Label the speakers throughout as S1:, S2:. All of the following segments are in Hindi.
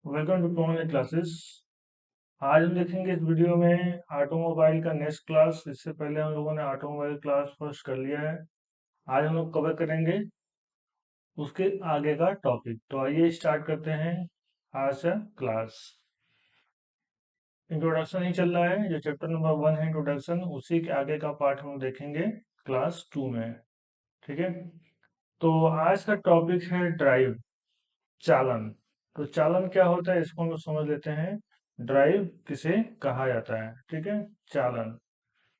S1: Welcome to online classes. आज हम देखेंगे इस वीडियो में ऑटोमोबाइल का नेक्स्ट क्लास। इससे पहले हम लोगों ने ऑटोमोबाइल क्लास फर्स्ट कर लिया है। आज हम लोग कवर करेंगे उसके आगे का टॉपिक। तो आइए स्टार्ट करते हैं आज का क्लास। इंट्रोडक्शन ही चल रहा है, जो चैप्टर नंबर 1 है इंट्रोडक्शन, उसी के आगे का पार्ट हम देखेंगे क्लास 2 में। ठीक है, तो आज का टॉपिक है ड्राइव, चालन। तो चालन क्या होता है इसको हम लोग समझ लेते हैं। ड्राइव किसे कहा जाता है, ठीक है, चालन।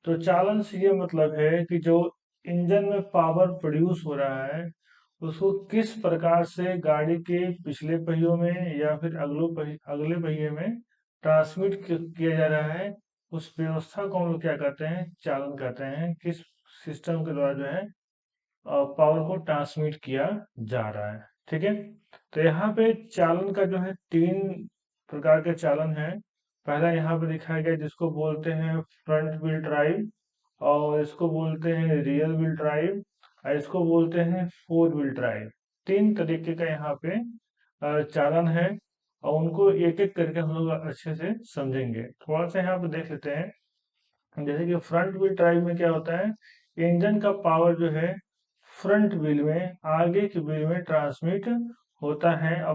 S1: तो चालन से ये मतलब है कि जो इंजन में पावर प्रोड्यूस हो रहा है उसको किस प्रकार से गाड़ी के पिछले पहियों में या फिर अगले पहिए में ट्रांसमिट किया जा रहा है। उस व्यवस्था को हम लोग क्या कहते हैं, चालन कहते हैं। किस सिस्टम के द्वारा जो है पावर को ट्रांसमिट किया जा रहा है। ठीक है, तो यहाँ पे चालन का जो है 3 प्रकार के चालन है। पहला यहाँ पे दिखाया गया जिसको बोलते हैं फ्रंट व्हील ड्राइव, और इसको बोलते हैं रियर व्हील ड्राइव, और इसको बोलते हैं फोर व्हील ड्राइव। 3 तरीके का यहाँ पे चालन है, और उनको एक एक करके हम लोग अच्छे से समझेंगे। थोड़ा सा यहाँ पे देख लेते हैं। जैसे कि फ्रंट व्हील ड्राइव में क्या होता है, इंजन का पावर जो है फ्रंट व्हील में, आगे की व्हील में ट्रांसमिट होता है, और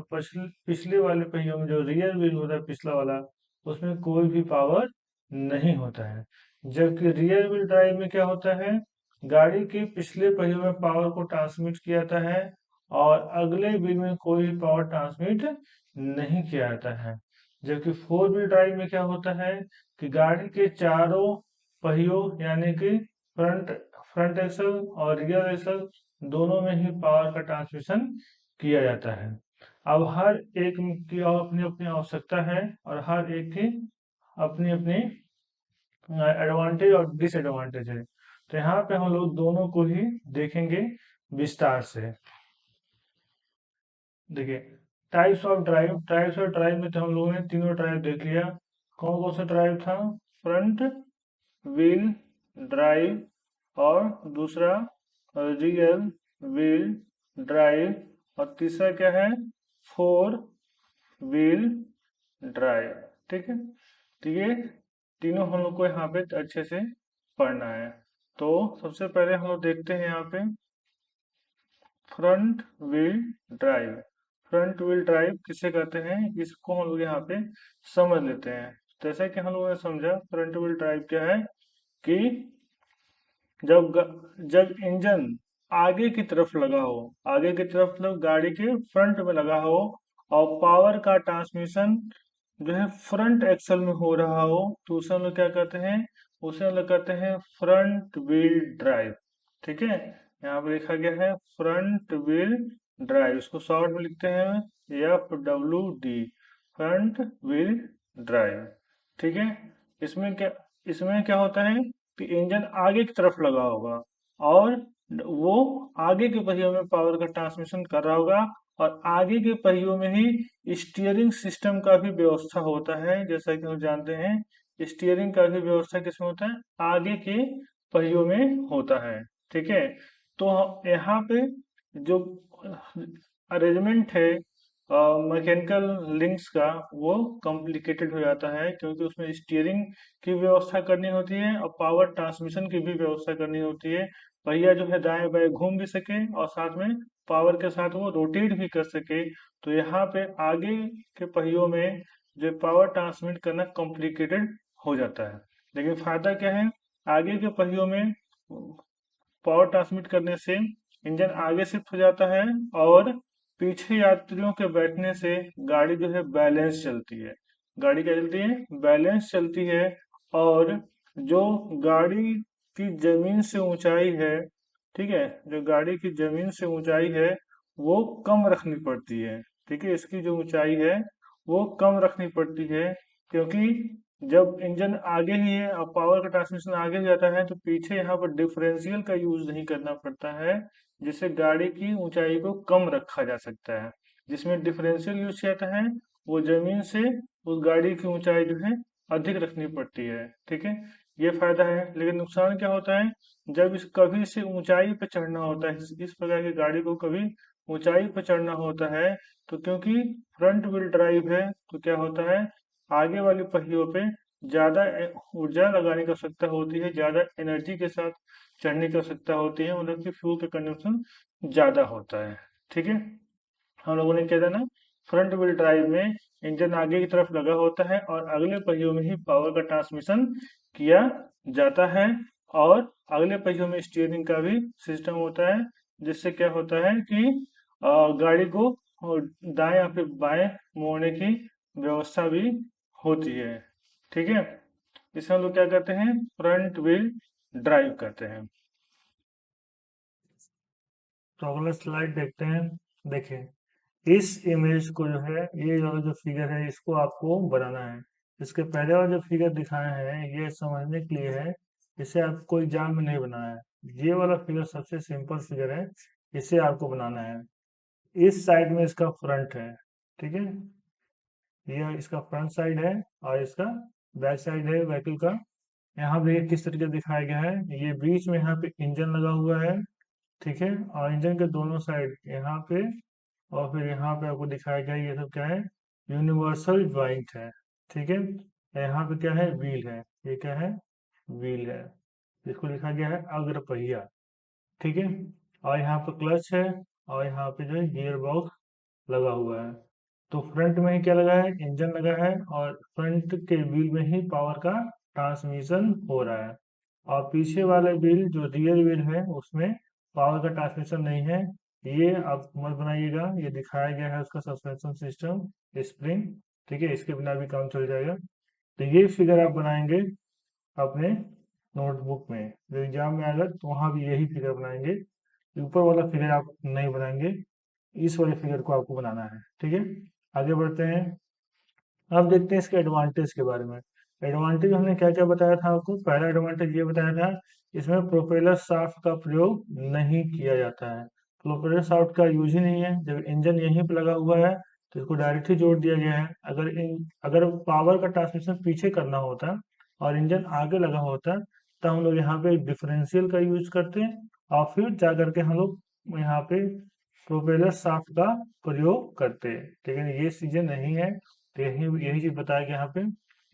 S1: पिछले वाले पहियों में जो रियर व्हील होता है पिछला वाला, उसमें कोई भी पावर नहीं होता है। जबकि रियर व्हील ड्राइव में क्या होता है, गाड़ी के पिछले पहियों में पावर को ट्रांसमिट किया जाता है और अगले व्हील में कोई भी पावर ट्रांसमिट नहीं किया जाता है। जबकि फोर व्हील ड्राइव में क्या होता है कि गाड़ी के चारों पहियों यानी कि फ्रंट फ्रंट एक्सल और रियर एक्सल दोनों में ही पावर का ट्रांसमिशन किया जाता है। अब हर एक की अपनी अपनी आवश्यकता है और हर एक की अपनी अपनी एडवांटेज और डिसएडवांटेज है। तो यहाँ पे हम लोग दोनों को ही देखेंगे विस्तार से। देखिए, टाइप्स ऑफ ड्राइव में तो हम लोगों ने तीनों ड्राइव देख लिया। कौन कौन सा ड्राइव था, फ्रंट व्हील ड्राइव, और दूसरा रियर व्हील ड्राइव, और तीसरा क्या है, फोर व्हील ड्राइव। ठीक है, तो ये तीनों हम लोग को यहाँ पे अच्छे से पढ़ना है। तो सबसे पहले हम लोग देखते हैं यहाँ पे front wheel drive. Front wheel drive किसे कहते हैं इसको हम लोग यहाँ पे समझ लेते हैं। जैसे कि हम लोगों ने समझा फ्रंट व्हील ड्राइव क्या है कि जब इंजन आगे की तरफ लगा हो, आगे की तरफ मतलब गाड़ी के फ्रंट में लगा हो, और पावर का ट्रांसमिशन जो है फ्रंट एक्सल में हो रहा हो, तो उसे हम लोग क्या कहते हैं, उसे हम लोग कहते हैं फ्रंट व्हील ड्राइव। ठीक है, यहाँ पे लिखा गया है फ्रंट व्हील ड्राइव, इसको शॉर्ट में लिखते हैं FWD, फ्रंट व्हील ड्राइव। ठीक है, इसमें क्या होता है कि इंजन आगे की तरफ लगा होगा और वो आगे के पहियों में पावर का ट्रांसमिशन कर रहा होगा, और आगे के पहियों में ही स्टीयरिंग सिस्टम का भी व्यवस्था होता है। जैसा कि हम जानते हैं स्टीयरिंग का भी व्यवस्था किसमें होता है, आगे के पहियों में होता है। ठीक है, तो यहाँ पे जो अरेंजमेंट है मैकेनिकल लिंक्स का, वो कॉम्प्लिकेटेड हो जाता है, क्योंकि उसमें स्टीयरिंग की व्यवस्था करनी होती है और पावर ट्रांसमिशन की भी व्यवस्था करनी होती है। पहिया जो है दाएं बाएं घूम भी सके और साथ में पावर के साथ वो रोटेट भी कर सके। तो यहाँ पे आगे के पहियों में जो पावर ट्रांसमिट करना कॉम्प्लिकेटेड हो जाता है। लेकिन फायदा क्या है, आगे के पहियों में पावर ट्रांसमिट करने से इंजन आगे शिफ्ट हो जाता है, और पीछे यात्रियों के बैठने से गाड़ी जो है बैलेंस चलती है। गाड़ी क्या चलती है, बैलेंस चलती है। और जो गाड़ी की जमीन से ऊंचाई है, ठीक है, जो गाड़ी की जमीन से ऊंचाई है वो कम रखनी पड़ती है। ठीक है, इसकी जो ऊंचाई है वो कम रखनी पड़ती है, क्योंकि जब इंजन आगे ही है और पावर का ट्रांसमिशन आगे हो जाता है, तो पीछे यहाँ पर डिफरेंशियल का यूज नहीं करना पड़ता है, जिससे गाड़ी की ऊंचाई को कम रखा जा सकता है। जिसमें डिफरेंशियल यूज किया जाता है वो जमीन से उस गाड़ी की ऊंचाई जो है अधिक रखनी पड़ती है। ठीक है, ये फायदा है। लेकिन नुकसान क्या होता है, जब कभी इसे ऊंचाई पे चढ़ना होता है, इस प्रकार की गाड़ी को कभी ऊंचाई पर चढ़ना होता है, तो क्योंकि फ्रंट व्हील ड्राइव है तो क्या होता है, आगे वाले पहियों पे ज्यादा ऊर्जा लगाने की आवश्यकता होती है, ज्यादा एनर्जी के साथ चढ़ने की आवश्यकता होती है, मतलब कि फ्यूल का कंजम्पशन ज्यादा होता है। ठीक है, हम लोगों ने क्या था ना, फ्रंट व्हील ड्राइव में इंजन आगे की तरफ लगा होता है और अगले पहियों में ही पावर का ट्रांसमिशन किया जाता है, और अगले पहियों में स्टीयरिंग का भी सिस्टम होता है, जिससे क्या होता है कि गाड़ी को दाएं या फिर बाएं मोड़ने की व्यवस्था भी होती है। ठीक है, इसे हम लोग क्या कहते हैं, फ्रंट व्हील ड्राइव कहते हैं। तो अगला स्लाइड देखते हैं। देखिए, इस इमेज को जो है, ये वाला जो फिगर है इसको आपको बनाना है। इसके पहले वाला जो फिगर दिखाया है ये समझने के लिए है, इसे आपको एग्जाम में नहीं बनाना है। ये वाला फिगर सबसे सिंपल फिगर है, इसे आपको बनाना है। इस साइड में इसका फ्रंट है, ठीक है, ये इसका फ्रंट साइड है और इसका बैक साइड है व्हीकल का। यहाँ पे देखिए किस तरीके से दिखाया गया है, ये बीच में यहाँ पे इंजन लगा हुआ है, ठीक है, और इंजन के दोनों साइड यहाँ पे और फिर यहाँ पे आपको दिखाया गया है, ये सब क्या है, यूनिवर्सल ज्वाइंट है। ठीक है, यहाँ पे क्या है, व्हील है, ये क्या है, व्हील है, जिसको लिखा गया है अग्र पहिया। ठीक है, और यहाँ पे क्लच है और यहाँ पे जो है गियर बॉक्स लगा हुआ है। तो फ्रंट में ही क्या लगा है, इंजन लगा है और फ्रंट के व्हील में ही पावर का ट्रांसमिशन हो रहा है, और पीछे वाले व्हील जो रियर व्हील है उसमें पावर का ट्रांसमिशन नहीं है। ये आप मत बनाइएगा, ये दिखाया गया है उसका सस्पेंशन सिस्टम स्प्रिंग। ठीक है, इसके बिना भी काम चल जाएगा। तो ये फिगर आप बनाएंगे अपने नोटबुक में, जो एग्जाम में आएगा तो वहां भी यही फिगर बनाएंगे, ऊपर वाला फिगर आप नहीं बनाएंगे, इस वाले फिगर को आपको बनाना है। ठीक है, आगे बढ़ते हैं। अब देखते हैं इसके एडवांटेज के बारे में। एडवांटेज हमने क्या क्या बताया था आपको, पहला एडवांटेज ये बताया था, इसमें प्रोपेलर शाफ्ट का प्रयोग नहीं किया जाता है। प्रोपेलर शाफ्ट का यूज ही नहीं है, जब इंजन यहीं पर लगा हुआ है तो इसको डायरेक्ट ही जोड़ दिया गया है। अगर पावर का ट्रांसमिशन पीछे करना होता और इंजन आगे लगा होता तो हम लोग यहाँ पे डिफरेंशियल का यूज करते और फिर जा करके हम लोग यहाँ पे प्रोपेलर शाफ्ट का प्रयोग करते, लेकिन ये चीजें नहीं है। तो यही यही चीज बताया गया यहाँ पे,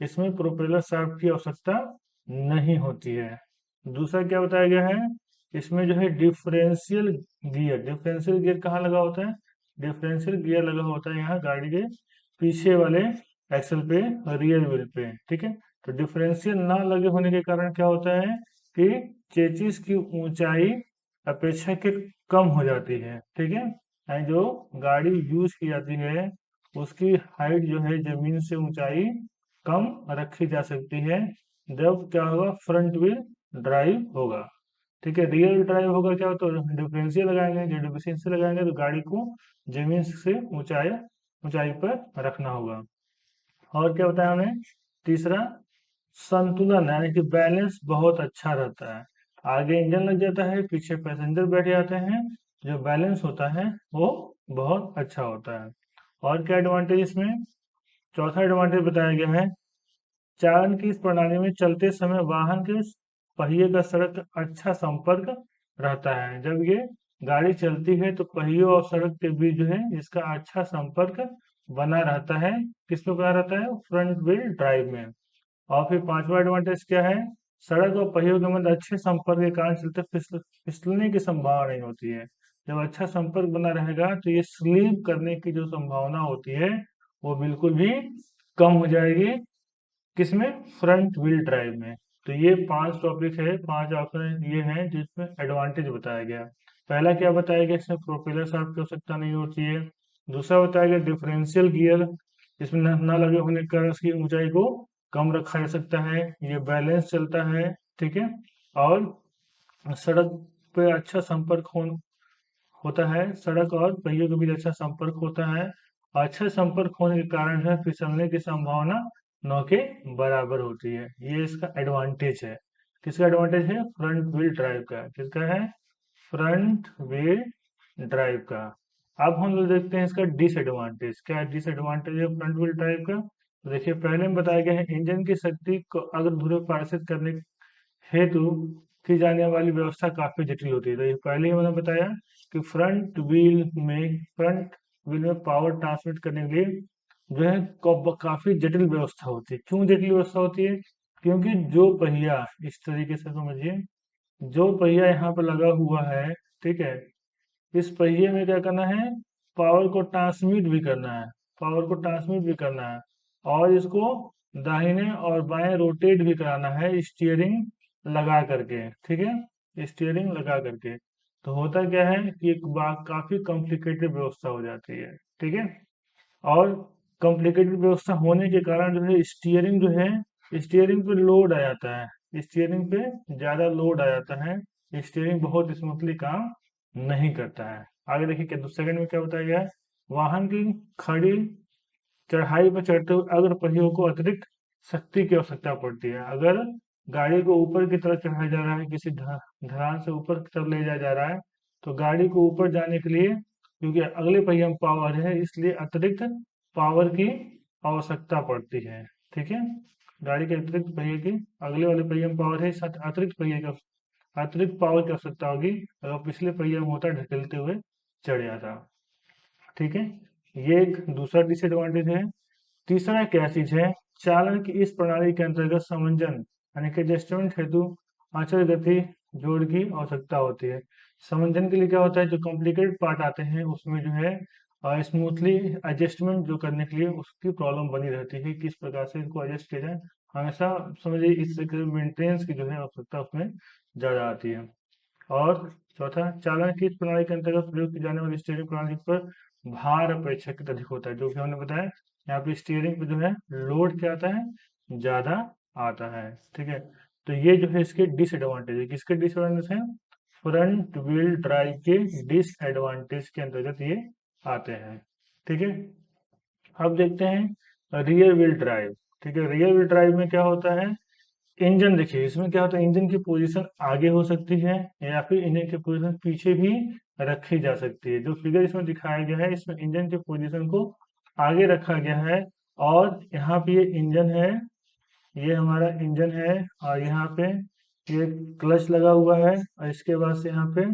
S1: इसमें प्रोपेलर शाफ्ट की आवश्यकता नहीं होती है। दूसरा क्या बताया गया है, इसमें जो है डिफरेंशियल गियर कहाँ लगा होता है, डिफरेंशियल गियर लगा होता है यहाँ गाड़ी के पीछे वाले एक्सल पे, रियर व्हील पे। ठीक है, तो डिफरेंशियल ना लगे होने के कारण क्या होता है कि चेचिस की ऊंचाई अपेक्षाकृत कम हो जाती है। ठीक है, यानी जो गाड़ी यूज की जाती है उसकी हाइट जो है जमीन से ऊंचाई कम रखी जा सकती है जब क्या होगा, फ्रंट व्हील ड्राइव होगा। ठीक है, रियर व्हील ड्राइव होगा क्या, तो डिफरेंशियल लगाएंगे, जब डिफरेंशियल लगाएंगे तो गाड़ी को जमीन से ऊंचाई ऊंचाई पर रखना होगा। और क्या बताया हमने, तीसरा, संतुलन यानी कि बैलेंस बहुत अच्छा रहता है। आगे इंजन लग जाता है, पीछे पैसेंजर बैठ जाते हैं, जो बैलेंस होता है वो बहुत अच्छा होता है। और क्या एडवांटेज इसमें, चौथा एडवांटेज बताया गया है, चालन की इस प्रणाली में चलते समय वाहन के पहिए का सड़क का अच्छा संपर्क रहता है। जब ये गाड़ी चलती है तो पहियों और सड़क के बीच जो है इसका अच्छा संपर्क बना रहता है। किसमें बना रहता है, फ्रंट व्हील ड्राइव में। और फिर पांचवा एडवांटेज क्या है, सड़क और पहियों के मध्य अच्छे संपर्क के कारण चलते फिसलने की संभावना नहीं होती है। जब अच्छा संपर्क बना रहेगा तो ये स्लीप करने की जो संभावना होती है वो बिल्कुल भी कम हो जाएगी। किसमें, फ्रंट व्हील ड्राइव में। तो ये पांच टॉपिक है, पांच ऑप्शन ये हैं जिसमें एडवांटेज बताया गया। पहला क्या बताया गया, इसमें प्रोपेलर शाफ्ट की आवश्यकता नहीं होती है। दूसरा बताया गया डिफरेंशियल गियर, इसमें न लगे होने के कारण उसकी ऊंचाई को कम रखा जा सकता है, ये बैलेंस चलता है। ठीक है, और सड़क पे अच्छा संपर्क होता है, सड़क और पहियों के बीच अच्छा संपर्क होता है। अच्छे संपर्क होने के कारण है फिसलने की संभावना न के बराबर होती है। ये इसका एडवांटेज है। किसका एडवांटेज है, फ्रंट व्हील ड्राइव का। किसका है, फ्रंट व्हील ड्राइव का। अब हम लोग देखते हैं इसका डिसएडवांटेज। क्या डिसएडवांटेज है फ्रंट व्हील ड्राइव का, तो देखिए पहले में बताया गया है, इंजन की शक्ति को अगर धुरे पारित करने हेतु की जाने वाली व्यवस्था काफी जटिल होती है। तो ये पहले ही मैंने बताया कि फ्रंट व्हील में पावर ट्रांसमिट करने के लिए जो है काफी जटिल व्यवस्था होती है। क्यों जटिल व्यवस्था होती है? क्योंकि जो पहिया, इस तरीके से समझिए, जो पहिया यहाँ पर लगा हुआ है, ठीक है, इस पहिए में क्या करना है? पावर को ट्रांसमिट भी करना है, पावर को ट्रांसमिट भी करना है, और इसको दाहिने और बाएं रोटेट भी कराना है स्टीयरिंग लगा करके, ठीक है, स्टीयरिंग लगा करके। तो होता क्या है कि एक काफी कॉम्प्लिकेटेड व्यवस्था हो जाती है, ठीक है। और कॉम्प्लिकेटेड व्यवस्था होने के कारण जो है स्टीयरिंग जो है, स्टीयरिंग पे लोड आ जाता है, स्टीयरिंग पे ज्यादा लोड आ जाता है, स्टीयरिंग बहुत स्मूथली काम नहीं करता है। आगे देखिए क्या सेकंड में क्या बताया गया है। वाहन की खड़ी चढ़ाई पर चढ़ते हुए अगर पहियों को अतिरिक्त शक्ति की आवश्यकता पड़ती है, अगर गाड़ी को ऊपर की तरफ चढ़ाया जा रहा है, किसी ढलान से ऊपर की तरफ ले जाया जा रहा है, तो गाड़ी को ऊपर जाने के लिए, क्योंकि अगले पहिए में पावर है, इसलिए अतिरिक्त पावर की आवश्यकता पड़ती है, ठीक है। गाड़ी के अतिरिक्त पहिए की, अगले वाले पहिए में पावर है, साथ अतिरिक्त पहिए का अतिरिक्त पावर की आवश्यकता होगी, अगर पिछले पहिए में होता ढकेलते हुए चढ़ जाता, ठीक है। ये एक दूसरा डिसएडवांटेज है। तीसरा क्या चीज है? चालन की इस प्रणाली के अंतर्गत समंजन यानी कि एडजस्टमेंट हेतु अचल गति जोड़ की आवश्यकता होती है। समंजन के लिए क्या होता है? जो कॉम्प्लिकेटेड पार्ट आते हैं उसमें जो है स्मूथली एडजस्टमेंट जो करने के लिए उसकी प्रॉब्लम बनी रहती है, किस प्रकार से इसको एडजस्ट किया जाए। हमेशा समझिए इस मेंटेनेंस की जो है आवश्यकता उसमें ज्यादा आती है। और चौथा, चालन की इस प्रणाली के अंतर्गत प्रयोग की जाने वाली स्टीयरिंग प्रणाली पर भार अपेक्षाकृत अधिक होता है, जो कि हमने बताया यहाँ पे स्टीयरिंग पे जो है लोड क्या आता है? ज्यादा आता है, ठीक है। तो ये जो है इसके डिसएडवांटेज है। किसके डिसएडवांटेज है? फ्रंट व्हील ड्राइव के डिसएडवांटेज के अंतर्गत ये आते हैं, ठीक है। अब देखते हैं रियर व्हील ड्राइव, ठीक है। रियर व्हील ड्राइव में क्या होता है? इंजन देखिए, इसमें क्या होता है? इंजन की पोजीशन आगे हो सकती है या फिर इंजन की पोजीशन पीछे भी रखी जा सकती है। जो फिगर इसमें दिखाया गया है, इसमें इंजन की पोजीशन को आगे रखा गया है, और यहाँ पे ये इंजन है, ये हमारा इंजन है, और यहाँ पे ये क्लच लगा हुआ है, और इसके बाद से यहाँ पे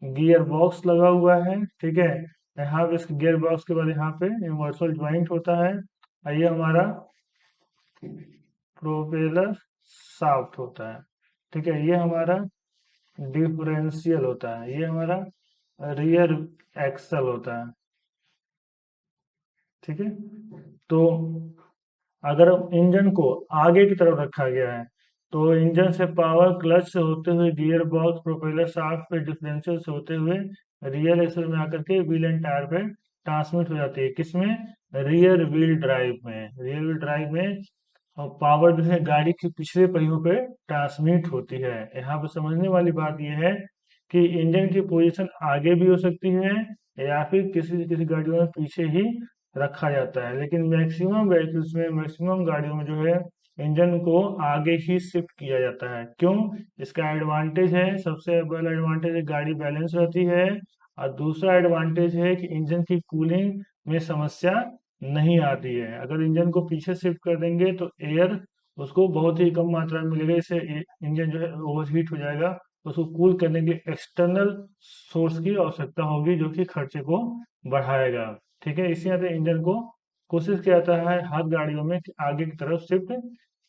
S1: गियर बॉक्स लगा हुआ है, ठीक है। यहाँ पे इस गियर बॉक्स के बाद यहाँ पे यूनिवर्सल ज्वाइंट होता है, और ये हमारा प्रोपेलर शाफ्ट होता है, ठीक है। ये हमारा डिफरेंशियल होता है, ये हमारा रियर एक्सल होता है, ठीक है। तो अगर इंजन को आगे की तरफ रखा गया है, तो इंजन से पावर क्लच से होते हुए गियर बॉक्स प्रोपेलर शाफ्ट पे डिफरेंशियल से होते हुए रियर एक्सल में आकर के व्हील एंड टायर पे ट्रांसमिट हो जाती है। किसमें? रियर व्हील ड्राइव में। रियर व्हील ड्राइव में और पावर जो है गाड़ी के पिछले पहियों पे ट्रांसमिट होती है। यहाँ पे समझने वाली बात यह है कि इंजन की पोजीशन आगे भी हो सकती है, या फिर किसी किसी गाड़ियों में पीछे ही रखा जाता है, लेकिन मैक्सिमम व्हीकल्स में, मैक्सिमम गाड़ियों में जो है इंजन को आगे ही शिफ्ट किया जाता है। क्यों? इसका एडवांटेज है, सबसे बड़ा एडवांटेज है गाड़ी बैलेंस रहती है, और दूसरा एडवांटेज है कि इंजन की कूलिंग में समस्या नहीं आती है। अगर इंजन को पीछे शिफ्ट कर देंगे तो एयर उसको बहुत ही कम मात्रा में मिलेगा, इससे इंजन जो है ओवरहीट हो जाएगा। उसको कूल करने के लिए एक्सटर्नल सोर्स की आवश्यकता होगी, जो कि खर्चे को बढ़ाएगा, ठीक है। इसी तरह इंजन को कोशिश किया जाता है हर गाड़ियों में कि आगे की तरफ शिफ्ट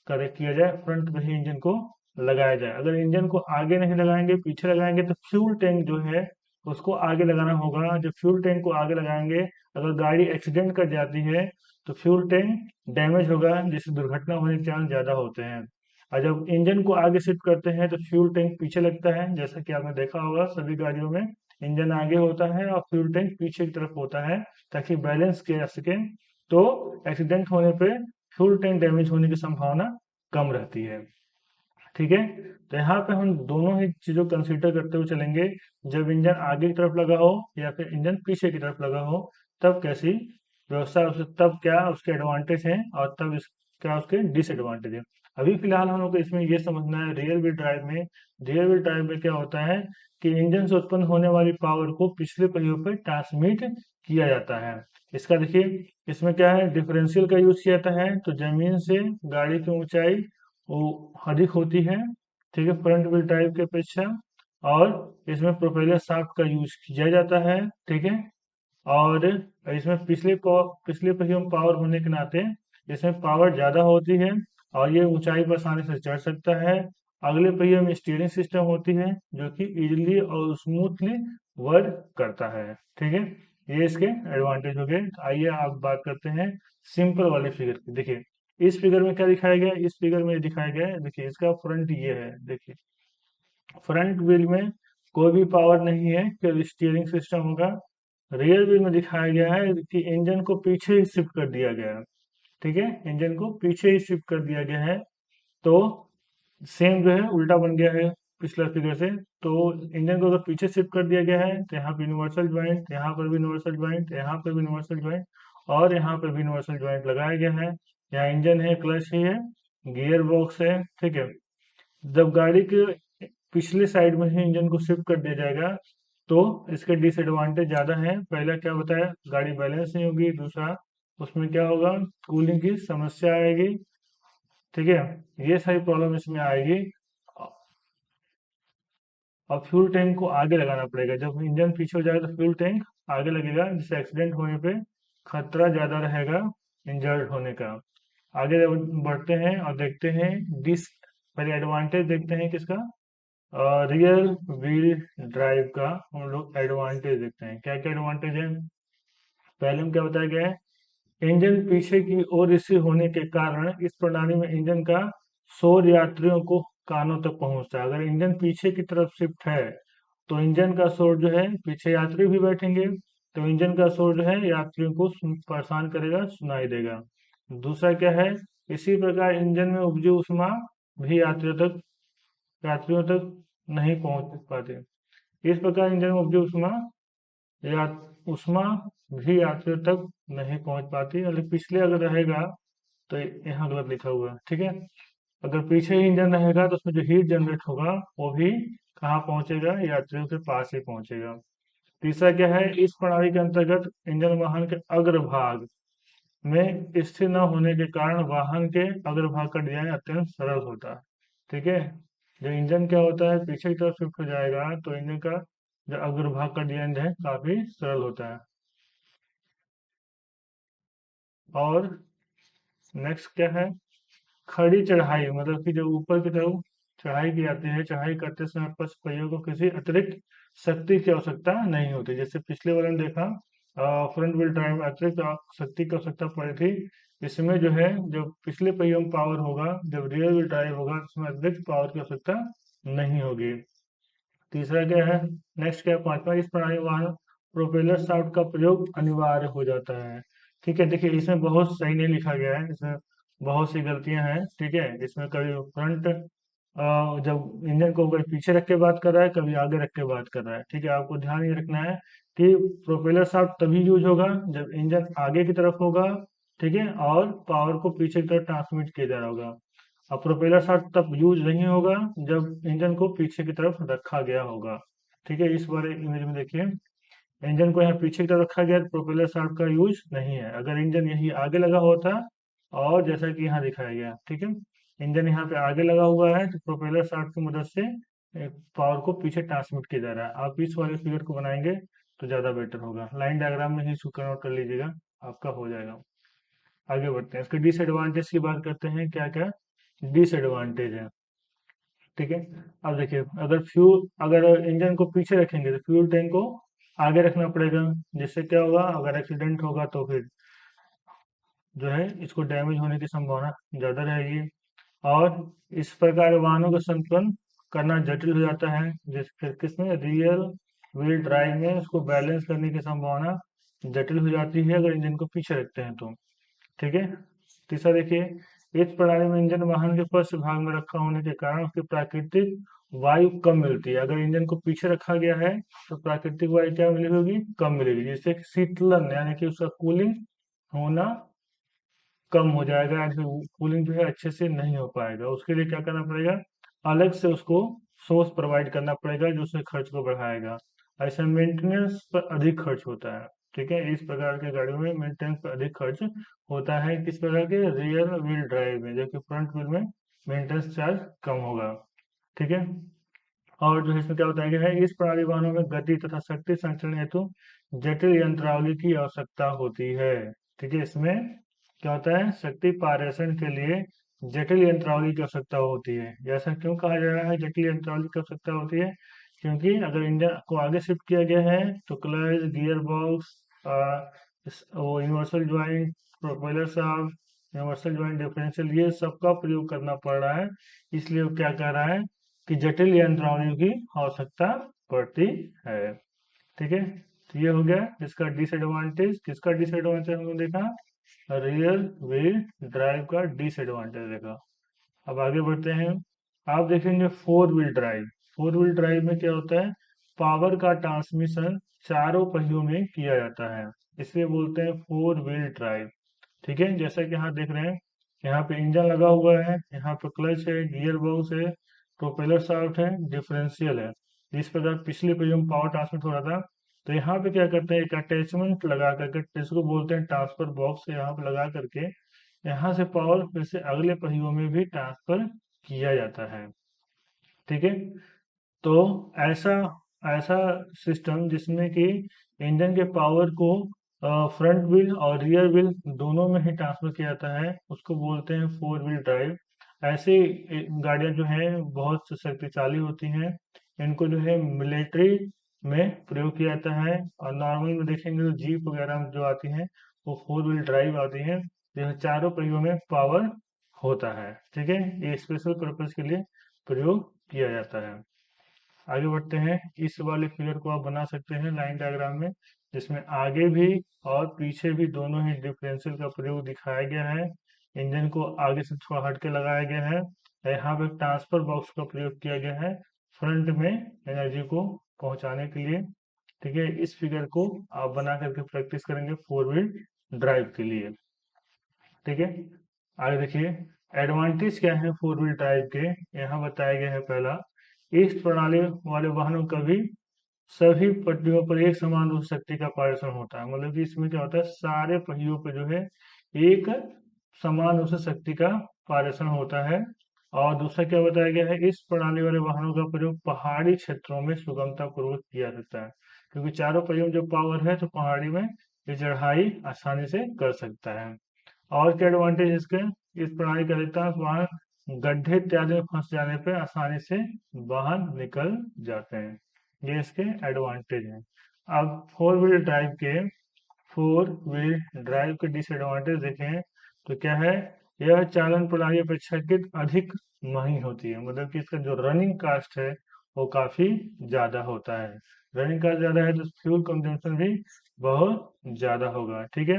S1: करे किया जाए, फ्रंट में ही इंजन को लगाया जाए। अगर इंजन को आगे नहीं लगाएंगे, पीछे लगाएंगे, तो फ्यूल टैंक जो है उसको आगे लगाना होगा। जब फ्यूल टैंक को आगे लगाएंगे, अगर गाड़ी एक्सीडेंट कर जाती है तो फ्यूल टैंक डैमेज होगा, जिससे दुर्घटना होने के चांस ज्यादा होते हैं। और जब इंजन को आगे शिफ्ट करते हैं तो फ्यूल टैंक पीछे लगता है, जैसा कि आपने देखा होगा सभी गाड़ियों में इंजन आगे होता है और फ्यूल टैंक पीछे की तरफ होता है, ताकि बैलेंस किया जा सके। तो एक्सीडेंट होने पे फ्यूल टैंक डैमेज होने की संभावना कम रहती है, ठीक है। तो यहाँ पे हम दोनों ही चीजों को कंसीडर करते हुए चलेंगे। जब इंजन आगे की तरफ लगा हो या फिर इंजन पीछे की तरफ लगा हो, तब कैसी व्यवस्था तब क्या उसके एडवांटेज हैं, और तब क्या उसके डिसएडवांटेज है। अभी फिलहाल हम लोग को इसमें ये समझना है, रियर व्हील ड्राइव में क्या होता है कि इंजन से उत्पन्न होने वाली पावर को पिछले पहियों पर ट्रांसमिट किया जाता है। इसका देखिए, इसमें क्या है, डिफरेंशियल का यूज किया जाता है। तो जमीन से गाड़ी की ऊंचाई वो अधिक होती है, ठीक है, फ्रंट व्हील ड्राइव की अपेक्षा। और इसमें प्रोपेलर शाफ्ट का यूज किया जाता है, ठीक है। और इसमें पिछले पहियों में पावर होने के नाते इसमें पावर ज़्यादा होती है और ये ऊंचाई पर आसानी से चढ़ सकता है। अगले पहिए में स्टीयरिंग सिस्टम होती है जो कि इजीली और स्मूथली वर्क करता है, ठीक है। ये इसके एडवांटेज हो गए। तो आइए आप बात करते हैं सिंपल वाले फिगर की। देखिए इस फिगर में क्या दिखाया गया है, इस फिगर में दिखाया गया है, देखिए इसका फ्रंट ये है। देखिए फ्रंट व्हील में कोई भी पावर नहीं है, केवल स्टीयरिंग सिस्टम होगा। रियर व्हील में दिखाया गया है कि इंजन को पीछे ही शिफ्ट कर दिया गया है, ठीक है। इंजन को पीछे ही शिफ्ट कर दिया गया है। तो सेम जो है उल्टा बन गया है पिछला फिगर से। तो इंजन को अगर पीछे शिफ्ट कर दिया गया है तो यहाँ पे यूनिवर्सल ज्वाइंट, यहाँ पर भी यूनिवर्सल ज्वाइंट, यहाँ पर भी यूनिवर्सल ज्वाइंट और यहाँ पर भी यूनिवर्सल ज्वाइंट लगाया गया है। यहाँ इंजन है, क्लच ही है, गियर बॉक्स है, ठीक है। जब गाड़ी के पिछले साइड में ही इंजन को शिफ्ट कर दिया जाएगा तो इसके डिसएडवांटेज ज़्यादा हैं। पहला क्या होता है, गाड़ी बैलेंस नहीं होगी। दूसरा, उसमें क्या होगा, कूलिंग की समस्या आएगी, ठीक है। ये सारी प्रॉब्लम इसमें आएगी। और फ्यूल टैंक को आगे लगाना पड़ेगा। जब इंजन पीछे हो जाएगा तो फ्यूल टैंक आगे लगेगा, जिससे एक्सीडेंट होने पे खतरा ज़्यादा रहेगा इंजर्ड होने का। आगे बढ़ते हैं और देखते हैं डिस पहले एडवांटेज देखते हैं किसका, रियर व्हील ड्राइव का। हम लोग एडवांटेज देखते हैं क्या क्या एडवांटेज है। पहले में क्या बताया गया है, इंजन पीछे की ओर स्थिर होने के कारण इस प्रणाली में इंजन का शोर यात्रियों को कानों तक पहुंचता है। अगर इंजन पीछे की तरफ शिफ्ट है तो इंजन का शोर जो है, पीछे यात्री भी बैठेंगे तो इंजन का शोर जो है यात्रियों को परेशान करेगा, सुनाई देगा। दूसरा क्या है, इसी प्रकार इंजन में उपजी उष्मा भी यात्रियों तक नहीं पहुंच पाते। इस प्रकार इंजन में उपजी या उष्मा भी यात्रियों तक नहीं पहुंच पाती। अगर पिछले अगर रहेगा तो यहाँ गलत लिखा हुआ है, ठीक है। अगर पीछे ही इंजन रहेगा तो उसमें जो हीट जनरेट होगा वो भी कहाँ पहुंचेगा, यात्रियों के पास ही पहुंचेगा। तीसरा क्या है, इस प्रणाली के अंतर्गत इंजन वाहन के अग्रभाग में स्थिर न होने के कारण वाहन के अग्रभाग का डिजाइन अत्यंत सरल होता है, ठीक है। जो इंजन क्या होता है, पीछे की तरफ शिफ्ट हो जाएगा तो इंजन का जो अग्रभाग का डिजाइन है काफी सरल होता है। और नेक्स्ट क्या है, खड़ी चढ़ाई, मतलब कि जब ऊपर की तरफ चढ़ाई की जाती है, चढ़ाई करते समय पक्ष पहियों को किसी अतिरिक्त शक्ति की आवश्यकता नहीं होती। जैसे पिछले वाले में देखा, फ्रंट व्हील ड्राइव में अतिरिक्त शक्ति की आवश्यकता पड़ी थी। इसमें जो है, जब पिछले पहियों में पावर होगा, जब रियर व्हील ड्राइव होगा, इसमें अतिरिक्त पावर की आवश्यकता नहीं होगी। तीसरा क्या है, नेक्स्ट क्या है, पांचवा, इस प्रणाली में वाहन प्रोपेलर शाफ्ट का प्रयोग अनिवार्य हो जाता है, ठीक है। देखिए इसमें बहुत सही नहीं लिखा गया है, इसमें बहुत सी गलतियां हैं, ठीक है। इसमें कभी फ्रंट जब इंजन को कभी पीछे रख के बात कर रहा है, कभी आगे रख के बात कर रहा है, ठीक है। आपको ध्यान ये रखना है कि प्रोपेलर शाफ्ट तभी यूज होगा जब इंजन आगे की तरफ होगा, ठीक है, और पावर को पीछे की तरफ ट्रांसमिट किया जा रहा होगा। अब प्रोपेलर शाफ्ट तब यूज नहीं होगा जब इंजन को पीछे की तरफ रखा गया होगा, ठीक है। इस वाले इमेज में देखिए, इंजन को यहाँ पीछे की तरफ रखा गया तो प्रोपेलर शाफ्ट का यूज नहीं है। अगर इंजन यही आगे लगा होता, और जैसा कि यहाँ दिखाया गया, ठीक है, इंजन यहाँ पे आगे लगा हुआ है तो प्रोपेलर शाफ्ट की मदद से पावर को पीछे ट्रांसमिट किया जा रहा है। आप इस वाले फिगर को बनाएंगे तो ज्यादा बेटर होगा। लाइन डायग्राम में ही इसको कन्वर्ट कर लीजिएगा, आपका हो जाएगा। आगे बढ़ते हैं, इसके डिसएडवांटेज की बात करते हैं, क्या क्या डिसएडवांटेज है, ठीक है। अब देखिए, अगर इंजन को पीछे रखेंगे तो फ्यूल टैंक को आगे रखना पड़ेगा, जिससे क्या होगा, अगर एक्सीडेंट होगा तो फिर जो है इसको डैमेज होने की संभावना ज़्यादा रहेगी। और इस प्रकार वाहनों का संतुलन करना जटिल हो जाता है, जिस फिर किसमें, रियल व्हील ड्राइव में उसको बैलेंस करने की संभावना जटिल हो जाती है अगर इंजन को पीछे रखते हैं तो, ठीक है। तीसरा देखिए, इस प्रणाली में इंजन वाहन के फर्स्ट भाग में रखा होने के कारण उसकी प्राकृतिक वायु कम मिलती है। अगर इंजन को पीछे रखा गया है तो प्राकृतिक वायु क्या मिलेगी, कम मिलेगी, जिससे कि शीतलन यानी कि उसका कूलिंग होना कम हो जाएगा, यानी कि कूलिंग जो है अच्छे से नहीं हो पाएगा। उसके लिए क्या करना पड़ेगा, अलग से उसको सोर्स प्रोवाइड करना पड़ेगा जो उसके खर्च को बढ़ाएगा। ऐसे मेंटेनेंस पर अधिक खर्च होता है, ठीक है। इस प्रकार के गाड़ियों में मेंटेनेंस पर अधिक खर्च होता है। किस प्रकार के, रियर व्हील ड्राइव में, जबकि फ्रंट व्हील में मेंटेनेंस चार्ज कम होगा, ठीक है। और जो है इसमें क्या बताया गया है, इस प्रणाली वाहनों में गति तथा शक्ति संचरण हेतु जटिल यंत्रावली की आवश्यकता होती है। ठीक है, इसमें क्या होता है, शक्ति पारेषण के लिए जटिल यंत्रावली की आवश्यकता होती है। ऐसा क्यों कहा जा रहा है जटिल यंत्रावली की आवश्यकता होती है? क्योंकि अगर इंजन को आगे शिफ्ट किया गया है तो क्लच, गियर बॉक्स, वो universal joint, propeller shaft, universal joint differential, ये सबका प्रयोग करना पड़ रहा है। इसलिए वो क्या कह रहा है कि जटिल यंत्रावलियों की आवश्यकता पड़ती है। ठीक है, तो ये हो गया इसका डिसएडवांटेज। किसका डिसएडवांटेज हमने देखा? रियर व्हील ड्राइव का डिसएडवांटेज देखा। अब आगे बढ़ते हैं। आप देखेंगे four wheel drive. Four wheel drive में क्या होता है, पावर का ट्रांसमिशन चारों पहियों में किया जाता है, इसलिए बोलते हैं फोर व्हील ड्राइव। ठीक है, जैसा कि यहाँ देख रहे हैं, यहाँ पे इंजन लगा हुआ है, यहाँ पे क्लच है, गियर बॉक्स है, प्रोपेलर शाफ्ट है, डिफरेंशियल है। जिस प्रकार पिछले पेज में पावर ट्रांसमिट हो रहा था, तो यहाँ पे क्या करते हैं, एक अटैचमेंट लगा करके, जिसको बोलते हैं ट्रांसफर बॉक्स, यहाँ पे लगा करके यहाँ से पावर फिर से अगले पहियों में भी ट्रांसफर किया जाता है। ठीक है, तो ऐसा ऐसा सिस्टम जिसमें कि इंजन के पावर को फ्रंट व्हील और रियर व्हील दोनों में ही ट्रांसफर किया जाता है, उसको बोलते हैं फोर व्हील ड्राइव। ऐसे गाड़ियां जो हैं बहुत शक्तिशाली होती हैं। इनको जो है मिलिट्री में प्रयोग किया जाता है, और नॉर्मल में देखेंगे तो जीप वगैरह में जो आती हैं वो फोर व्हील ड्राइव आती हैं। यह चारों पहियों में पावर होता है। ठीक है, ये स्पेशल पर्पज के लिए प्रयोग किया जाता है। आगे बढ़ते हैं। इस वाले फिगर को आप बना सकते हैं लाइन डायग्राम में, जिसमें आगे भी और पीछे भी दोनों ही डिफरेंशियल का प्रयोग दिखाया गया है। इंजन को आगे से थोड़ा हट के लगाया गया है, यहाँ पे ट्रांसफर बॉक्स का प्रयोग किया गया है फ्रंट में एनर्जी को पहुंचाने के लिए। ठीक है, इस फिगर को आप बना करके प्रैक्टिस करेंगे फोर व्हील ड्राइव के लिए। ठीक है, आगे देखिए, एडवांटेज क्या है फोर व्हील ड्राइव के, यहाँ बताया गया है। पहला, इस प्रणाली वाले वाहनों का भी सभी पटरियों पर एक समान रूप से शक्ति का पारेषण होता है। मतलब कि इसमें क्या होता है, सारे पहियों पे जो है एक समान रूप से शक्ति का पारेषण होता है। और दूसरा क्या बताया गया है, इस प्रणाली वाले वाहनों का प्रयोग पहाड़ी क्षेत्रों में सुगमता पूर्वक किया जा सकता है, क्योंकि चारों पहियों में जो पावर है तो पहाड़ी में ये चढ़ाई आसानी से कर सकता है। और क्या एडवांटेज इसके, इस प्रणाली का अधिकांश वाहन गड्ढे इत्यादि में फंस जाने पर आसानी से बाहर निकल जाते हैं। ये इसके एडवांटेज हैं। अब फोर व्हील ड्राइव के डिसएडवांटेज देखें तो क्या है, यह चालन प्रणाली अपेक्षाकृत अधिक महंगी होती है। मतलब कि इसका जो रनिंग कास्ट है वो काफी ज्यादा होता है। रनिंग कास्ट ज्यादा है तो फ्यूल कंजम्पशन भी बहुत ज्यादा होगा। ठीक है,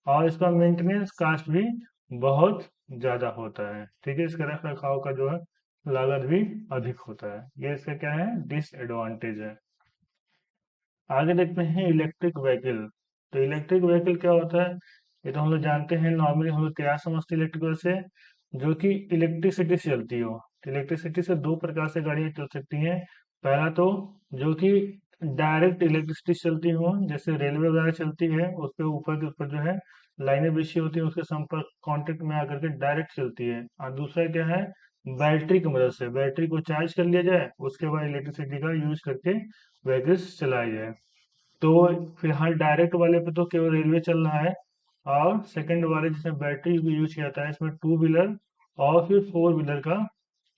S1: और इसका मेंटेनेंस कास्ट भी बहुत ज्यादा होता है। ठीक है, इसका रख रखाव का जो है लागत भी अधिक होता है। ये इसका क्या है, डिसएडवांटेज है। आगे देखते हैं इलेक्ट्रिक व्हीकल। तो इलेक्ट्रिक व्हीकल क्या होता है, ये तो हम लोग जानते हैं। नॉर्मली हम लोग क्या समझते हैं इलेक्ट्रिक व्हीकल से, जो कि इलेक्ट्रिसिटी से चलती हो। तो इलेक्ट्रिसिटी से दो प्रकार से गाड़ियां चल सकती हैं। पहला तो जो कि डायरेक्ट इलेक्ट्रिसिटी से चलती हो, जैसे रेलवे वगैरह चलती है, उस पे ऊपर के ऊपर जो है लाइनें बिछी होती है, उसके संपर्क कांटेक्ट में आकर के डायरेक्ट चलती है। और दूसरा क्या है, बैटरी की मदद से, बैटरी को चार्ज कर लिया जाए, उसके बाद इलेक्ट्रिसिटी का यूज करके व्हीकल्स चलाए जाए। तो फिलहाल डायरेक्ट वाले पे तो केवल रेलवे चल रहा है, और सेकंड वाले जिसमें बैटरी यूज किया जाता है, इसमें टू व्हीलर और फिर फोर व्हीलर का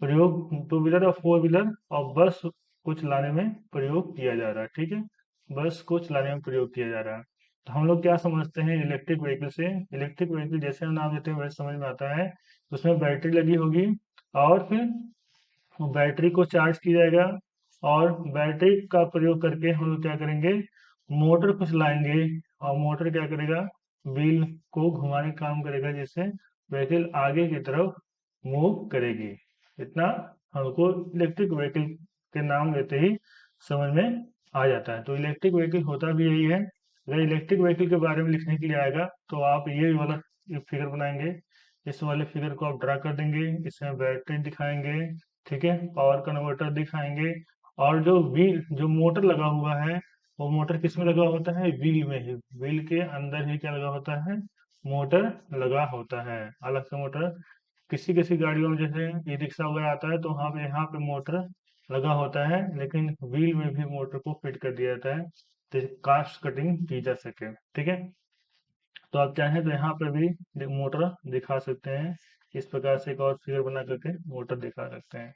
S1: प्रयोग, टू व्हीलर और फोर व्हीलर और बस कुछ लाने में प्रयोग किया जा रहा है। ठीक है, बस कुछ लाने में प्रयोग किया जा रहा है। तो हम लोग क्या समझते हैं इलेक्ट्रिक व्हीकल से, इलेक्ट्रिक व्हीकल जैसे हम नाम देते हैं वैसे समझ में आता है। उसमें बैटरी लगी होगी, और फिर वो बैटरी को चार्ज किया जाएगा, और बैटरी का प्रयोग करके हम लोग क्या करेंगे, मोटर कुछ लाएंगे, और मोटर क्या करेगा, व्हील को घुमाने का काम करेगा, जिससे व्हीकल आगे की तरफ मूव करेगी। इतना हमको इलेक्ट्रिक व्हीकल के नाम लेते ही समझ में आ जाता है। तो इलेक्ट्रिक व्हीकल होता भी यही है। अगर इलेक्ट्रिक व्हीकल के बारे में लिखने के लिए आएगा तो आप ये वाला फिगर बनाएंगे, इस वाले फिगर को आप ड्रा कर देंगे, इसमें बैटरी दिखाएंगे, ठीक है, पावर कन्वर्टर दिखाएंगे, और जो व्हील, जो मोटर लगा हुआ है, वो मोटर किस में लगा होता है, व्हील में ही, व्हील के अंदर ही क्या लगा होता है, मोटर लगा होता है। अलग से मोटर किसी किसी गाड़ियों में जैसे ई रिक्शा वगैरह आता है तो वहाँ पे यहाँ पे मोटर लगा होता है, लेकिन व्हील में भी मोटर को फिट कर दिया जाता है तो कास्ट कटिंग की जा सके। ठीक है, तो आप चाहें तो यहाँ पे भी मोटर दिखा सकते हैं, इस प्रकार से एक और फिगर बना करके मोटर दिखा सकते हैं।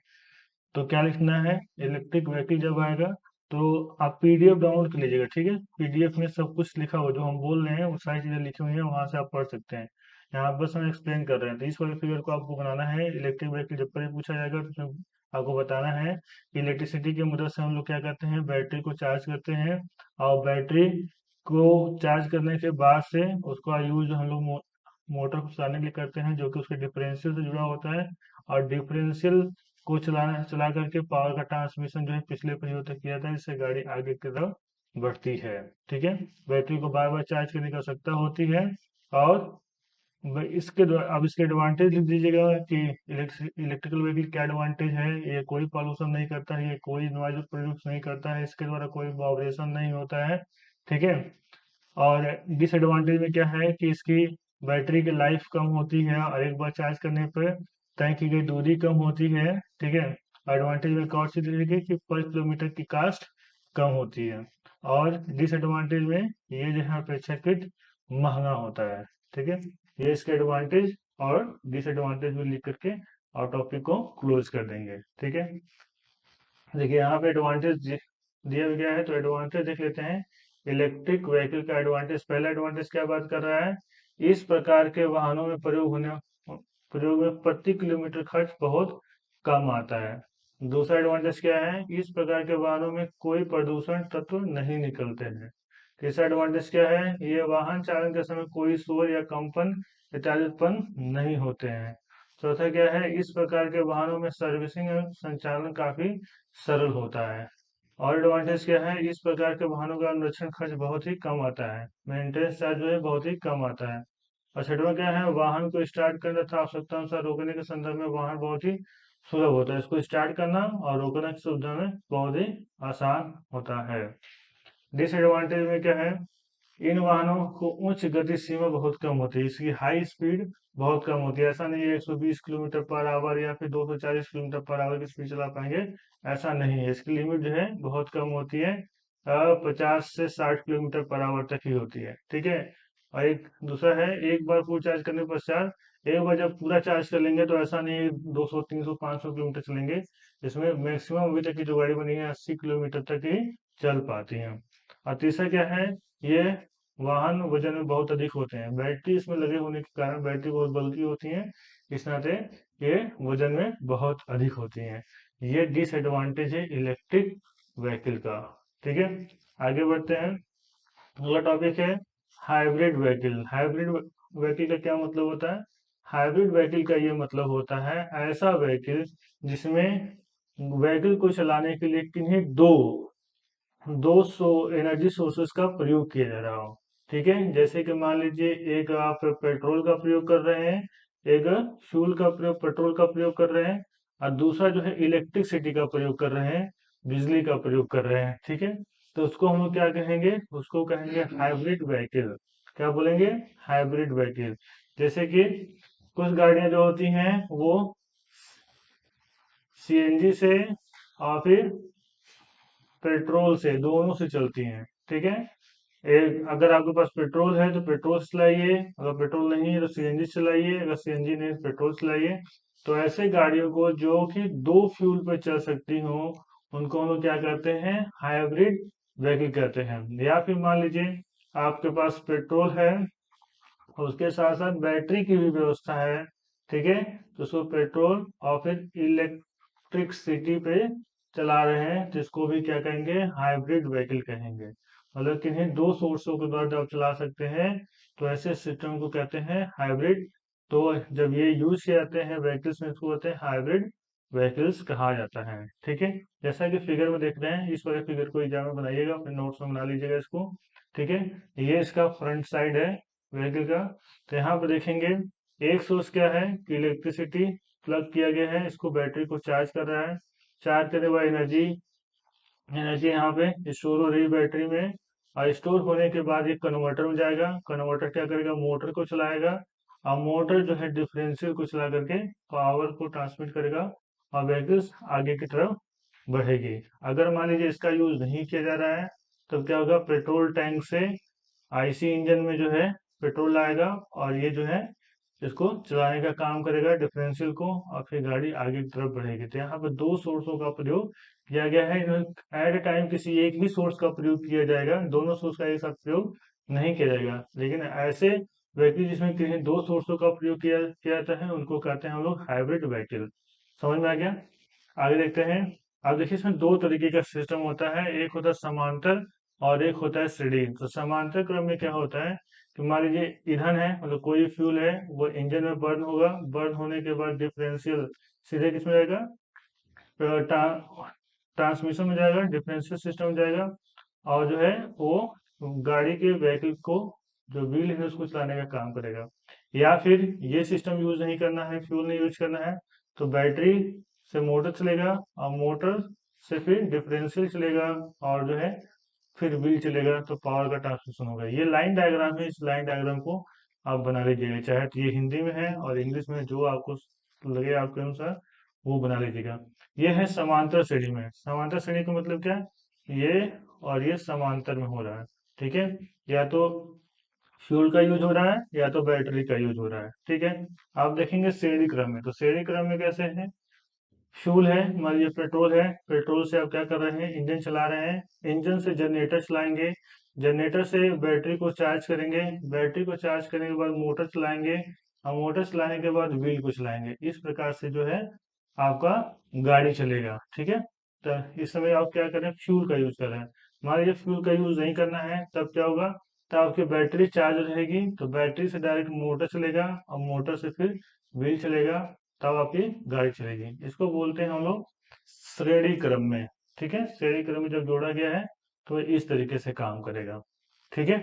S1: तो क्या लिखना है, इलेक्ट्रिक व्हीकल जब आएगा तो आप पीडीएफ डाउनलोड कर लीजिएगा। ठीक है, पीडीएफ में सब कुछ लिखा हुआ जो हम बोल रहे हैं वो सारी चीजें लिखी हुई है, वहां से आप पढ़ सकते हैं। यहाँ बस हम एक्सप्लेन कर रहे हैं। तो इस वाले फिगर को आपको बनाना है, इलेक्ट्रिक व्हीकल जब पर पूछा जाएगा तो उसमें आपको बताना है कि इलेक्ट्रिसिटी की मदद से हम लोग क्या करते हैं, बैटरी को चार्ज करते हैं, और बैटरी को चार्ज करने के बाद से उसका यूज हम लोग मोटर को चलाने के लिए करते हैं, जो कि उसके डिफरेंशियल से जुड़ा होता है। और डिफरेंशियल को चला करके पावर का ट्रांसमिशन जो है पिछले पहियों तक किया जाता है, जिससे गाड़ी आगे की तरफ बढ़ती है। ठीक है, बैटरी को बार बार चार्ज करने की आवश्यकता होती है। और इसके द्वारा अब इसके एडवांटेज लिख दीजिएगा कि इलेक्ट्रिकल व्हीकल क्या एडवांटेज है, ये कोई पॉल्यूशन नहीं करता है, ये कोई नॉइज प्रोड्यूस नहीं करता है, इसके द्वारा कोई वाइब्रेशन नहीं होता है। ठीक है, और डिसएडवांटेज में क्या है कि इसकी बैटरी की लाइफ कम होती है और एक बार चार्ज करने पर तय की गई दूरी कम होती है। ठीक है, एडवांटेज में एक और चीज देखिए कि पर किलोमीटर की कास्ट कम होती है। और डिसएडवांटेज में ये जो है अपेक्षाकृत महंगा होता है। ठीक है, ये इसके एडवांटेज और डिसएडवांटेज में लिख करके और टॉपिक को क्लोज कर देंगे। ठीक है, देखिए यहाँ पे एडवांटेज दिया गया है, तो एडवांटेज देख लेते हैं। इलेक्ट्रिक व्हीकल का एडवांटेज, पहला एडवांटेज क्या बात कर रहा है, इस प्रकार के वाहनों में प्रयोग में प्रति किलोमीटर खर्च बहुत कम आता है। दूसरा एडवांटेज क्या है, इस प्रकार के वाहनों में कोई प्रदूषण तत्व नहीं निकलते हैं। तीसरा एडवांटेज क्या है, ये वाहन चालन के समय कोई शोर या कंपन इत्यादि उत्पन्न नहीं होते हैं। चौथा क्या है, इस प्रकार के वाहनों में सर्विसिंग एवं संचालन काफी सरल होता है। और एडवांटेज क्या है, इस प्रकार के वाहनों का अनुरक्षण खर्च बहुत ही कम आता है, मेंटेनेंस चार्ज जो है बहुत ही कम आता है। और छठवां क्या है, वाहन को स्टार्ट करना तथा आवश्यकता अनुसार रोकने के संदर्भ में वाहन बहुत ही सुलभ होता है, इसको स्टार्ट करना और रोकना की सुविधा में बहुत ही आसान होता है। डिसएडवांटेज में क्या है, इन वाहनों को उच्च गति सीमा बहुत कम होती है, इसकी हाई स्पीड बहुत कम होती है। ऐसा नहीं है 120 किलोमीटर पर आवर या फिर 240 किलोमीटर पर आवर की स्पीड चला पाएंगे, ऐसा नहीं है। इसकी लिमिट जो है बहुत कम होती है, 50 से 60 किलोमीटर पर आवर तक ही होती है। ठीक है, और एक दूसरा है, एक बार फुल चार्ज करने के पश्चात एक बार जब पूरा चार्ज कर लेंगे तो ऐसा नहीं है 200 300 500 किलोमीटर चलेंगे, इसमें मैक्सिमम अभी तक की जो गाड़ी बनी है 80 किलोमीटर तक ही चल पाती है। और तीसरा क्या है, ये वाहन वजन में बहुत अधिक होते हैं, बैटरी इसमें लगे होने के कारण बैटरी बहुत बल्कि होती है, इस नाते ये वजन में बहुत अधिक होती हैं। ये डिसएडवांटेज है इलेक्ट्रिक व्हीकल का। ठीक है, आगे बढ़ते हैं। अगला टॉपिक है हाइब्रिड व्हीकल। हाइब्रिड व्हीकल का क्या मतलब होता है, हाइब्रिड व्हीकल का ये मतलब होता है ऐसा व्हीकल जिसमें व्हीकल को चलाने के लिए किन्हीं दो एनर्जी सोर्सेस का प्रयोग किया जा रहा हो। ठीक है, जैसे कि मान लीजिए एक आप पेट्रोल का प्रयोग कर रहे हैं, एक फ्यूल का प्रयोग पेट्रोल का प्रयोग कर रहे हैं, और दूसरा जो है इलेक्ट्रिसिटी का प्रयोग कर रहे हैं, बिजली का प्रयोग कर रहे हैं। ठीक है, तो उसको हम लोग क्या कहेंगे, उसको कहेंगे हाइब्रिड व्हीकल। क्या बोलेंगे, हाइब्रिड व्हीकल। जैसे कि कुछ गाड़ियां जो होती हैं वो सीएनजी से और फिर पेट्रोल से, दोनों से चलती हैं। ठीक है, एक अगर आपके पास पेट्रोल है तो पेट्रोल से चलाइए, अगर पेट्रोल नहीं है तो सीएनजी चलाइए, अगर सीएनजी नहीं है तो पेट्रोल चलाइए। तो ऐसे गाड़ियों को जो कि दो फ्यूल पर चल सकती हो, उनको हम लोग क्या कहते हैं, हाइब्रिड व्हीकल कहते हैं। या फिर मान लीजिए आपके पास पेट्रोल है और उसके साथ साथ बैटरी की भी व्यवस्था है। ठीक है, तो उसको पेट्रोल और फिर इलेक्ट्रिसिटी पे चला रहे हैं, जिसको भी क्या कहेंगे, हाइब्रिड व्हीकल कहेंगे। मतलब किन्हीं दो सोर्सों के द्वारा जब चला सकते हैं तो ऐसे सिस्टम को कहते हैं हाइब्रिड। तो जब ये यूज किए जाते हैं व्हीकल्स में, इसको कहते हैं हाइब्रिड व्हीकल्स कहा जाता है। ठीक है, जैसा कि फिगर में देख रहे हैं, इस वाले फिगर को एग्जाम में बनाइएगा, अपने नोट्स में बना लीजिएगा इसको। ठीक है, ये इसका फ्रंट साइड है व्हीकल का। तो यहाँ पर देखेंगे एक सोर्स क्या है कि इलेक्ट्रिसिटी प्लग किया गया है, इसको बैटरी को चार्ज कर रहा है, चार्ज करने के बाद एनर्जी एनर्जी यहाँ पे स्टोर हो रही है बैटरी में, और स्टोर होने के बाद ये कन्वर्टर में जाएगा, कन्वर्टर क्या करेगा, मोटर को चलाएगा, और मोटर जो है डिफरेंशियल को चला करके पावर को ट्रांसमिट करेगा और व्हीकल्स आगे की तरफ बढ़ेगी। अगर मान लीजिए इसका यूज नहीं किया जा रहा है तो क्या होगा, पेट्रोल टैंक से आईसी इंजन में जो है पेट्रोल आएगा और ये जो है इसको चलाने का काम करेगा डिफरेंशियल को, और फिर गाड़ी आगे की तरफ बढ़ेगी। तो यहाँ पे दो सोर्सों का प्रयोग किया गया है। एट ए टाइम किसी एक भी सोर्स का प्रयोग किया जाएगा, दोनों सोर्स का एक साथ प्रयोग नहीं किया जाएगा। लेकिन ऐसे व्हीकल जिसमें किसी दो सोर्सों का प्रयोग किया किया जाता है उनको कहते हैं हम लोग हाइब्रिड व्हीकल। समझ में आ गया? आगे देखते हैं। अब देखिए इसमें दो तरीके का सिस्टम होता है, एक होता है समांतर और एक होता है श्रेणी। तो समांतर क्रम में क्या होता है कि मान लीजिए ईंधन है, मतलब कोई फ्यूल है, वो इंजन में बर्न होगा, बर्न होने के बाद डिफरेंशियल सीधे किसमें जाएगा, ट्रांसमिशन में जाएगा, डिफरेंशियल सिस्टम में जाएगा, और जो है वो गाड़ी के व्हीकल को जो व्हील है उसको चलाने का काम करेगा। या फिर ये सिस्टम यूज नहीं करना है, फ्यूल नहीं यूज करना है, तो बैटरी से मोटर चलेगा और मोटर से फिर डिफरेंशियल चलेगा और जो है फिर व्हील चलेगा, तो पावर का ट्रांसमिशन होगा। ये लाइन डायग्राम है, इस लाइन डायग्राम को आप बना लीजिएगा, चाहे तो ये हिंदी में है और इंग्लिश में, जो आपको लगे आपके अनुसार वो बना लीजिएगा। ये है समांतर श्रेणी में। समांतर श्रेणी का मतलब क्या है, ये और ये समांतर में हो रहा है। ठीक है, या तो फ्यूल का यूज हो रहा है या तो बैटरी का यूज हो रहा है। ठीक है, आप देखेंगे श्रेणी क्रम में, तो श्रेणी क्रम में कैसे है, फ्यूल है, मान लीजिए पेट्रोल है, पेट्रोल से आप क्या कर रहे हैं, इंजन चला रहे हैं, इंजन से जनरेटर चलाएंगे, जनरेटर से बैटरी को चार्ज करेंगे, बैटरी को चार्ज करने के बाद मोटर चलाएंगे, और मोटर चलाने के बाद व्हील को चलाएंगे। इस प्रकार से जो है आपका गाड़ी चलेगा। ठीक है, तो इस समय आप क्या करें, फ्यूल का यूज कर रहे हैं। मान लीजिए फ्यूल का यूज नहीं करना है, तब क्या होगा, तब आपकी बैटरी चार्ज रहेगी, तो बैटरी से डायरेक्ट मोटर चलेगा और मोटर से फिर व्हील चलेगा, तब आपकी गाड़ी चलेगी। इसको बोलते हैं हम लोग श्रेणी क्रम में। ठीक है, श्रेणी क्रम में जब जोड़ा गया है तो ये इस तरीके से काम करेगा। ठीक है,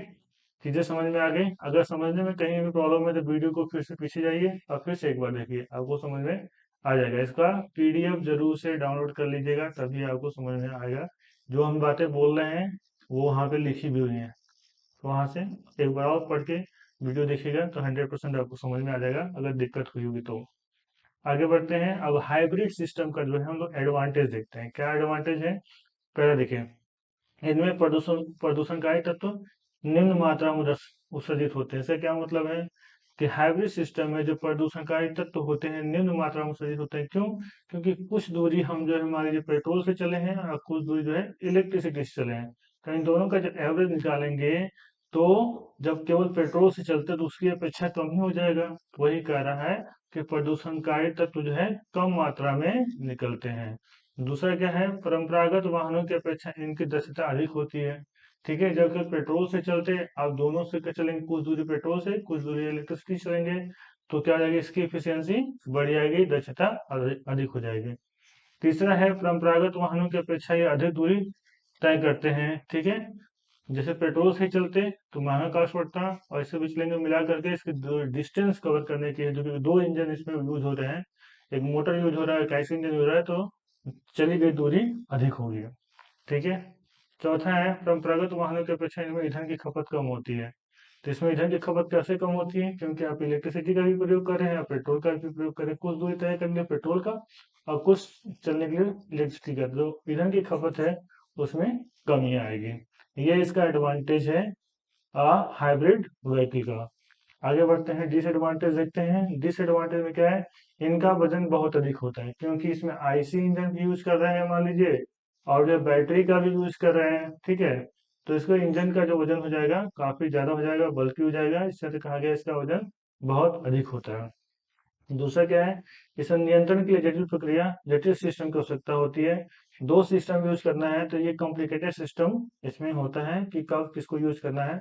S1: चीजें समझ में आ गई? अगर समझने में कहीं भी प्रॉब्लम है तो वीडियो को फिर से पीछे जाइए और फिर से एक बार देखिए, आपको समझ में आ जाएगा। इसका पीडीएफ जरूर से डाउनलोड कर लीजिएगा, तभी आपको समझ में आएगा। जो हम बातें बोल रहे हैं वो वहाँ पे लिखी भी हुई है, तो वहां से एक बार और पढ़ के वीडियो देखिएगा तो 100% आपको समझ में आ जाएगा, अगर दिक्कत हुई होगी तो। आगे बढ़ते हैं। अब हाइब्रिड सिस्टम का जो है हम लोग एडवांटेज देखते हैं, क्या एडवांटेज है। पहले देखिए, इनमें प्रदूषण प्रदूषणकारी तत्व निम्न मात्रा में उत्सर्जित होते हैं। इसका क्या मतलब है कि हाइब्रिड सिस्टम में जो प्रदूषणकारी तत्व होते हैं निम्न मात्रा में उत्सर्जित होते हैं। क्यों? क्योंकि कुछ दूरी हम जो है हमारे जो पेट्रोल से चले हैं और कुछ दूरी जो है इलेक्ट्रिसिटी से चले हैं, तो इन दोनों का जब एवरेज निकालेंगे तो जब केवल पेट्रोल से चलते तो उसकी अपेक्षा कम ही हो जाएगा। तो वही कह रहा है कि प्रदूषणकारी तत्व जो है कम मात्रा में निकलते हैं। दूसरा क्या है, परंपरागत वाहनों की अपेक्षा इनकी दक्षता अधिक होती है। ठीक है, जबकि पेट्रोल से चलते आप दोनों से चलेंगे, कुछ दूरी पेट्रोल से कुछ दूरी इलेक्ट्रिसिटी चलेंगे, तो क्या हो जाएगी, इसकी एफिशिएंसी बढ़ जाएगी, दक्षता अधिक हो जाएगी। तीसरा है, परंपरागत वाहनों की अपेक्षा ये अधिक दूरी तय करते हैं। ठीक है, जैसे पेट्रोल से चलते तो महंगा कॉस्ट पड़ता, और इससे भी चलेंगे मिला करके इसकी डिस्टेंस कवर करने की है, जो कि दो इंजन इसमें यूज हो रहे हैं, एक मोटर यूज हो रहा है, एक आईसी इंजन यूज हो रहा है, तो चली गई दूरी अधिक होगी। ठीक है, चौथा है, परंपरागत वाहनों की अपेक्षा इनमें ईंधन की खपत कम होती है। तो इसमें ईंधन की खपत कैसे कम होती है, क्योंकि आप इलेक्ट्रिसिटी का भी प्रयोग कर रहे हैं, पेट्रोल का भी प्रयोग कर रहे हैं, कुछ दूरी तय करने के लिए पेट्रोल का और कुछ चलने के लिए इलेक्ट्रिसिटी का, जो ईंधन की खपत है उसमें कमी आएगी। ये इसका एडवांटेज है हाइब्रिड व्हीकल का। आगे बढ़ते हैं, डिसएडवांटेज देखते हैं। डिसएडवांटेज में क्या है, इनका वजन बहुत अधिक होता है, क्योंकि इसमें आईसी इंजन भी यूज कर रहे हैं मान लीजिए, और जो बैटरी का भी यूज कर रहे हैं। ठीक है, तो इसका इंजन का जो वजन हो जाएगा काफी ज्यादा हो जाएगा, बल्कि हो जाएगा, इससे कहा गया इसका वजन बहुत अधिक होता है। दूसरा क्या है, इसे नियंत्रण के लिए जटिल प्रक्रिया, जटिल सिस्टम की आवश्यकता होती है। दो सिस्टम यूज करना है तो ये कॉम्प्लिकेटेड सिस्टम इसमें होता है कि कब किसको यूज करना है,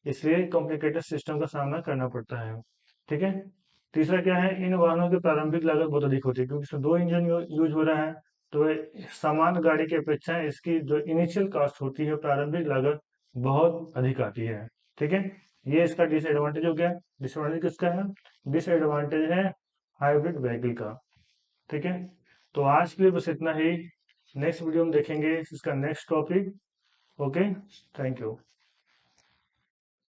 S1: इसलिए कॉम्प्लिकेटेड सिस्टम का सामना करना पड़ता है। ठीक है, तीसरा क्या है, इन वाहनों की प्रारंभिक लागत बहुत अधिक होती है, क्योंकि इसमें दो इंजन यूज हो रहा है, तो सामान्य गाड़ी की अपेक्षा इसकी जो इनिशियल कॉस्ट होती है, प्रारंभिक लागत बहुत अधिक आती है। ठीक है, ये इसका डिसएडवांटेज हो गया। डिसएडवांटेज किसका है, डिसएडवांटेज है हाइब्रिड व्हीकल का। ठीक है, तो आज के लिए बस इतना ही। नेक्स्ट वीडियो में देखेंगे इसका next topic. Okay, thank you.